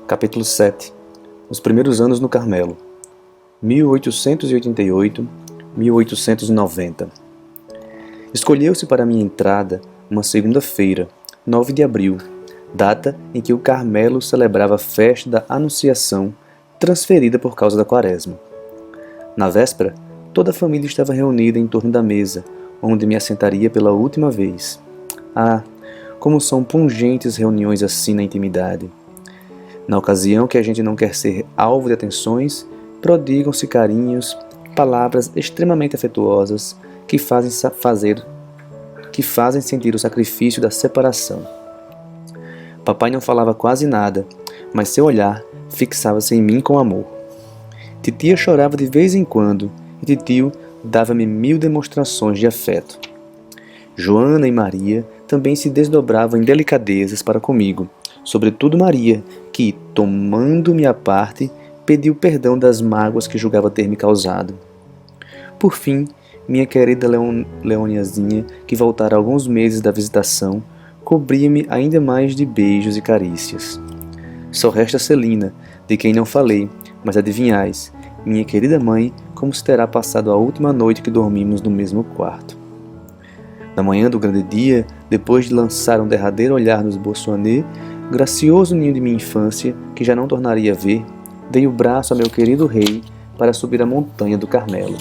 Capítulo 7. Os primeiros anos no Carmelo, 1888-1890. Escolheu-se para minha entrada uma segunda-feira, 9 de abril, data em que o Carmelo celebrava a festa da Anunciação, transferida por causa da Quaresma. Na véspera, toda a família estava reunida em torno da mesa, onde me assentaria pela última vez. Ah, como são pungentes reuniões assim na intimidade! Na ocasião que a gente não quer ser alvo de atenções, prodigam-se carinhos, palavras extremamente afetuosas que fazem sentir o sacrifício da separação. Papai não falava quase nada, mas seu olhar fixava-se em mim com amor. Titia chorava de vez em quando e titio dava-me 1000 demonstrações de afeto. Joana e Maria também se desdobravam em delicadezas para comigo, sobretudo Maria, que, tomando-me à parte, pediu perdão das mágoas que julgava ter me causado. Por fim, minha querida Leoniazinha, que voltara alguns meses da visitação, cobria-me ainda mais de beijos e carícias. Só resta Celina, de quem não falei, mas adivinhais, minha querida mãe, como se terá passado a última noite que dormimos no mesmo quarto. Na manhã do grande dia, depois de lançar um derradeiro olhar nos Bossuanet, gracioso ninho de minha infância, que já não tornaria a ver, dei o braço a meu querido rei para subir a montanha do Carmelo.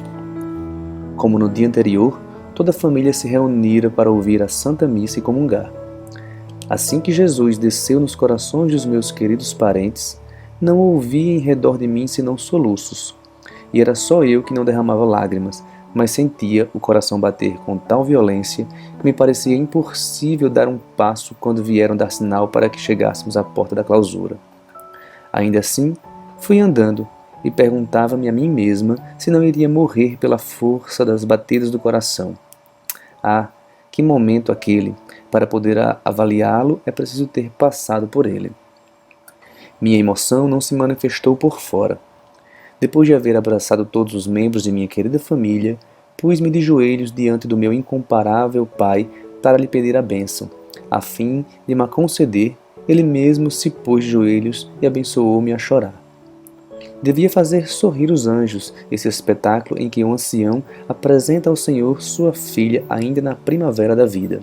Como no dia anterior, toda a família se reunira para ouvir a Santa Missa e comungar. Assim que Jesus desceu nos corações dos meus queridos parentes, não ouvia em redor de mim senão soluços, e era só eu que não derramava lágrimas, mas sentia o coração bater com tal violência que me parecia impossível dar um passo quando vieram dar sinal para que chegássemos à porta da clausura. Ainda assim, fui andando e perguntava-me a mim mesma se não iria morrer pela força das batidas do coração. Ah, que momento aquele! Para poder avaliá-lo é preciso ter passado por ele. Minha emoção não se manifestou por fora. Depois de haver abraçado todos os membros de minha querida família, pus-me de joelhos diante do meu incomparável pai para lhe pedir a bênção. A fim de me conceder, ele mesmo se pôs de joelhos e abençoou-me a chorar. Devia fazer sorrir os anjos esse espetáculo em que um ancião apresenta ao Senhor sua filha ainda na primavera da vida.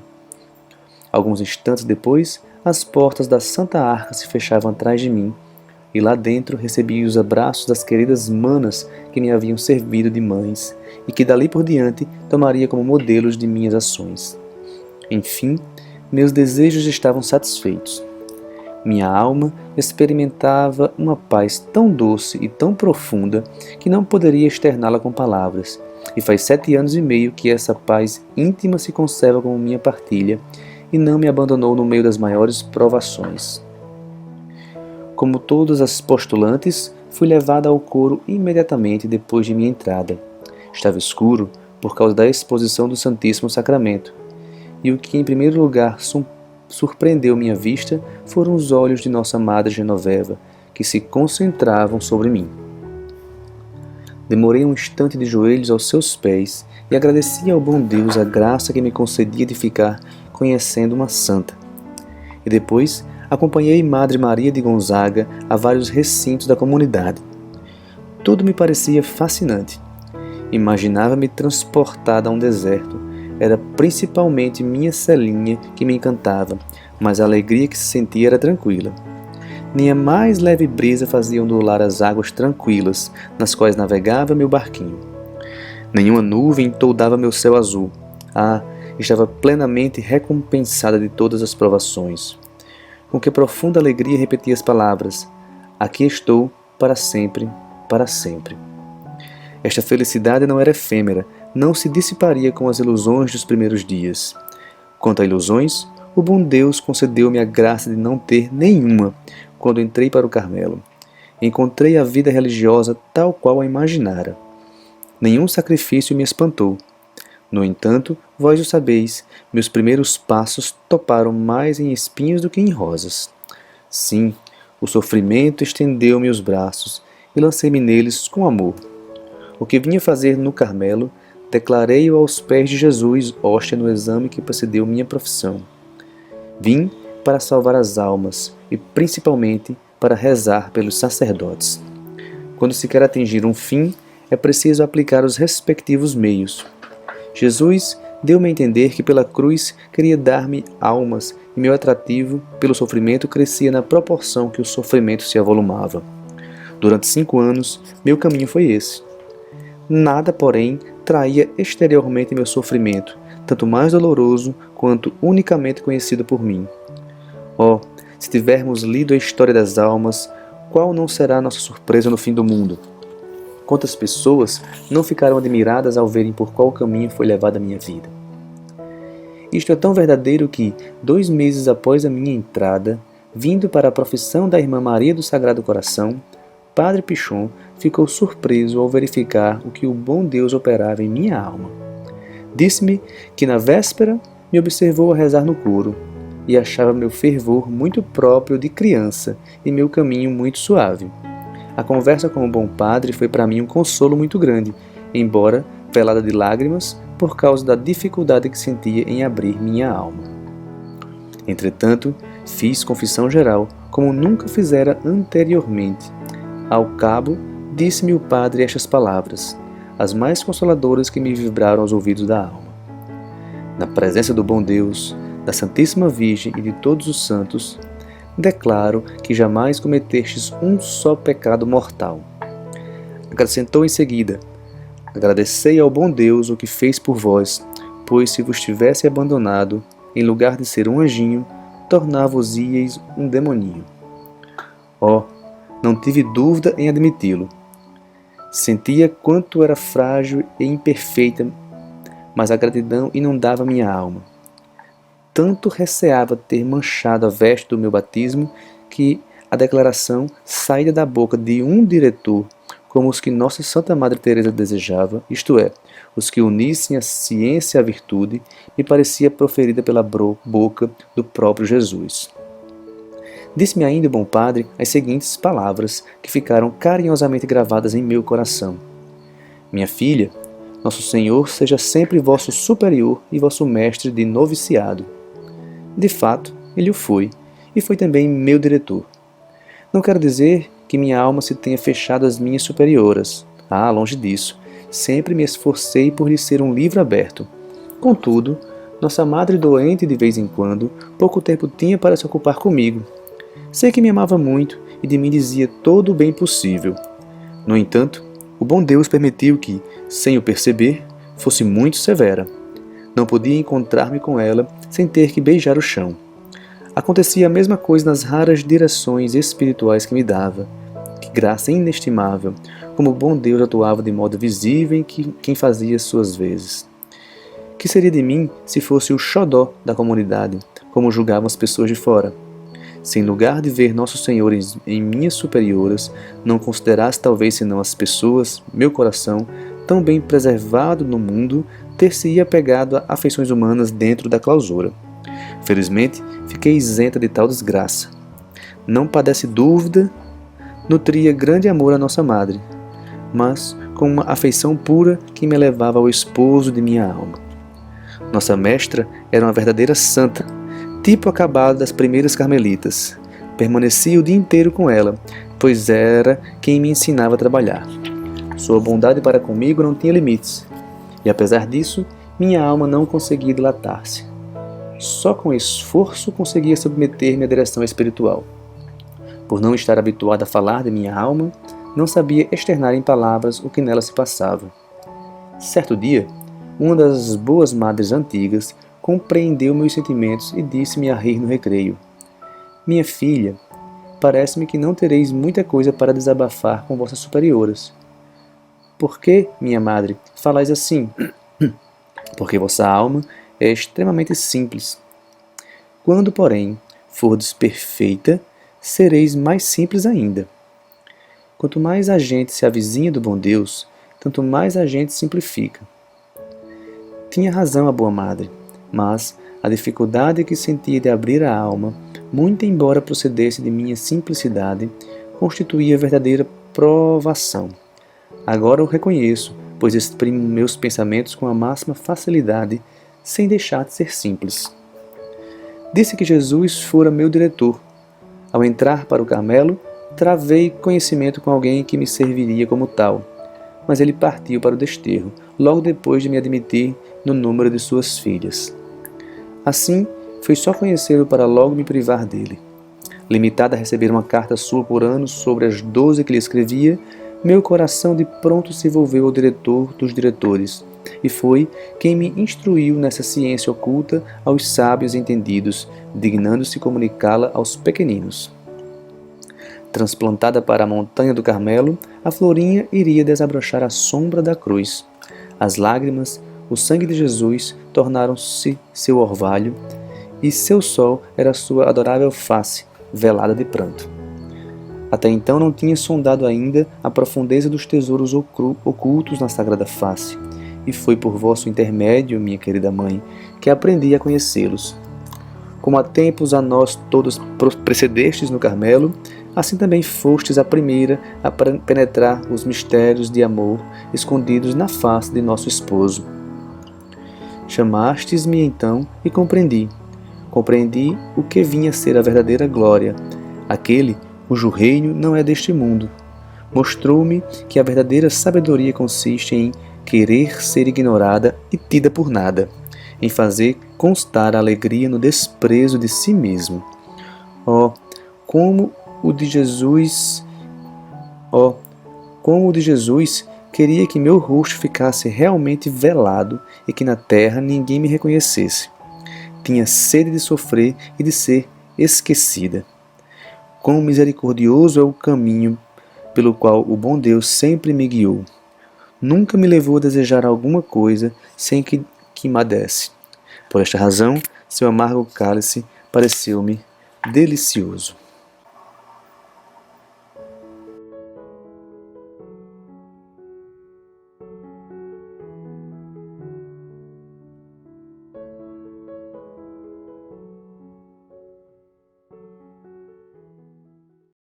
Alguns instantes depois, as portas da Santa Arca se fechavam atrás de mim, e lá dentro recebi os abraços das queridas manas que me haviam servido de mães e que dali por diante tomaria como modelos de minhas ações. Enfim, meus desejos estavam satisfeitos. Minha alma experimentava uma paz tão doce e tão profunda que não poderia externá-la com palavras, e faz 7 anos e meio que essa paz íntima se conserva como minha partilha e não me abandonou no meio das maiores provações. Como todas as postulantes, fui levada ao coro imediatamente depois de minha entrada. Estava escuro por causa da exposição do Santíssimo Sacramento, e o que em primeiro lugar surpreendeu minha vista foram os olhos de nossa Madre Genoveva, que se concentravam sobre mim. Demorei um instante de joelhos aos seus pés e agradeci ao bom Deus a graça que me concedia de ficar conhecendo uma santa. E depois acompanhei Madre Maria de Gonzaga a vários recintos da comunidade. Tudo me parecia fascinante. Imaginava-me transportada a um deserto. Era principalmente minha Celinha que me encantava, mas a alegria que se sentia era tranquila. Nem a mais leve brisa fazia ondular as águas tranquilas, nas quais navegava meu barquinho. Nenhuma nuvem toldava meu céu azul. Ah, estava plenamente recompensada de todas as provações. Com que profunda alegria repeti as palavras: aqui estou para sempre, para sempre. Esta felicidade não era efêmera, não se dissiparia com as ilusões dos primeiros dias. Quanto a ilusões, o bom Deus concedeu-me a graça de não ter nenhuma quando entrei para o Carmelo. Encontrei a vida religiosa tal qual a imaginara. Nenhum sacrifício me espantou. No entanto, vós o sabeis, meus primeiros passos toparam mais em espinhos do que em rosas. Sim, o sofrimento estendeu-me os braços e lancei-me neles com amor. O que vinha fazer no Carmelo, declarei-o aos pés de Jesus, hóstia no exame que precedeu minha profissão. Vim para salvar as almas e, principalmente, para rezar pelos sacerdotes. Quando se quer atingir um fim, é preciso aplicar os respectivos meios. Jesus deu-me a entender que pela cruz queria dar-me almas e meu atrativo pelo sofrimento crescia na proporção que o sofrimento se avolumava. Durante 5 anos, meu caminho foi esse. Nada, porém, traía exteriormente meu sofrimento, tanto mais doloroso quanto unicamente conhecido por mim. Oh, se tivermos lido a história das almas, qual não será nossa surpresa no fim do mundo? Quantas pessoas não ficaram admiradas ao verem por qual caminho foi levada a minha vida? Isto é tão verdadeiro que, 2 meses após a minha entrada, vindo para a profissão da Irmã Maria do Sagrado Coração, Padre Pichon ficou surpreso ao verificar o que o bom Deus operava em minha alma. Disse-me que na véspera me observou a rezar no coro e achava meu fervor muito próprio de criança e meu caminho muito suave. A conversa com o bom padre foi para mim um consolo muito grande, embora velada de lágrimas por causa da dificuldade que sentia em abrir minha alma. Entretanto, fiz confissão geral, como nunca fizera anteriormente. Ao cabo, disse-me o padre estas palavras, as mais consoladoras que me vibraram aos ouvidos da alma. Na presença do bom Deus, da Santíssima Virgem e de todos os santos, declaro que jamais cometestes um só pecado mortal. Acrescentou em seguida, agradecei ao bom Deus o que fez por vós, pois se vos tivesse abandonado, em lugar de ser um anjinho, tornava-vos-íeis um demoninho. Oh, não tive dúvida em admiti-lo. Sentia quanto era frágil e imperfeita, mas a gratidão inundava minha alma. Tanto receava ter manchado a veste do meu batismo que a declaração saída da boca de um diretor, como os que Nossa Santa Madre Teresa desejava, isto é, os que unissem a ciência à virtude, me parecia proferida pela boca do próprio Jesus. Disse-me ainda o bom padre as seguintes palavras que ficaram carinhosamente gravadas em meu coração. Minha filha, Nosso Senhor seja sempre vosso superior e vosso mestre de noviciado. De fato, ele o foi, e foi também meu diretor. Não quero dizer que minha alma se tenha fechado às minhas superioras. Longe disso. Sempre me esforcei por lhe ser um livro aberto. Contudo, nossa madre doente de vez em quando, pouco tempo tinha para se ocupar comigo. Sei que me amava muito e de mim dizia todo o bem possível. No entanto, o bom Deus permitiu que, sem o perceber, fosse muito severa. Não podia encontrar-me com ela sem ter que beijar o chão. Acontecia a mesma coisa nas raras direções espirituais que me dava. Que graça inestimável, como o bom Deus atuava de modo visível em quem fazia suas vezes. Que seria de mim se fosse o xodó da comunidade, como julgavam as pessoas de fora? Se em lugar de ver Nosso Senhor em minhas superioras, não considerasse talvez senão as pessoas, meu coração, tão bem preservado no mundo, ter-se-ia pegado a afeições humanas dentro da clausura. Felizmente, fiquei isenta de tal desgraça. Não padece dúvida, nutria grande amor à nossa madre, mas com uma afeição pura que me levava ao esposo de minha alma. Nossa mestra era uma verdadeira santa, tipo acabado das primeiras carmelitas. Permaneci o dia inteiro com ela, pois era quem me ensinava a trabalhar. Sua bondade para comigo não tinha limites, e apesar disso, minha alma não conseguia dilatar-se. Só com esforço conseguia submeter-me à direção espiritual. Por não estar habituado a falar de minha alma, não sabia externar em palavras o que nela se passava. Certo dia, uma das boas madres antigas compreendeu meus sentimentos e disse-me a rir no recreio: Minha filha, parece-me que não tereis muita coisa para desabafar com vossas superioras. Por que, minha madre, falais assim? Porque vossa alma é extremamente simples. Quando, porém, fordes perfeita, sereis mais simples ainda. Quanto mais a gente se avizinha do bom Deus, tanto mais a gente simplifica. Tinha razão a boa madre, mas a dificuldade que sentia de abrir a alma, muito embora procedesse de minha simplicidade, constituía verdadeira provação. Agora o reconheço, pois exprimo meus pensamentos com a máxima facilidade, sem deixar de ser simples. Disse que Jesus fora meu diretor. Ao entrar para o Carmelo, travei conhecimento com alguém que me serviria como tal, mas ele partiu para o desterro, logo depois de me admitir no número de suas filhas. Assim, fui só conhecê-lo para logo me privar dele. Limitada a receber uma carta sua por ano sobre as 12 que lhe escrevia, meu coração de pronto se volveu ao diretor dos diretores, e foi quem me instruiu nessa ciência oculta aos sábios entendidos, dignando-se comunicá-la aos pequeninos. Transplantada para a montanha do Carmelo, a Florinha iria desabrochar a sombra da cruz. As lágrimas, o sangue de Jesus, tornaram-se seu orvalho, e seu sol era sua adorável face, velada de pranto. Até então não tinha sondado ainda a profundeza dos tesouros ocultos na sagrada face, e foi por vosso intermédio, minha querida mãe, que aprendi a conhecê-los. Como há tempos a nós todos precedestes no Carmelo, assim também fostes a primeira a penetrar os mistérios de amor escondidos na face de nosso esposo. Chamastes-me então e compreendi. Compreendi o que vinha a ser a verdadeira glória, aquele cujo reino não é deste mundo. Mostrou-me que a verdadeira sabedoria consiste em querer ser ignorada e tida por nada, em fazer constar a alegria no desprezo de si mesmo. Como o de Jesus queria que meu rosto ficasse realmente velado e que na terra ninguém me reconhecesse. Tinha sede de sofrer e de ser esquecida. Quão misericordioso é o caminho pelo qual o bom Deus sempre me guiou. Nunca me levou a desejar alguma coisa sem que me desse. Por esta razão, seu amargo cálice pareceu-me delicioso.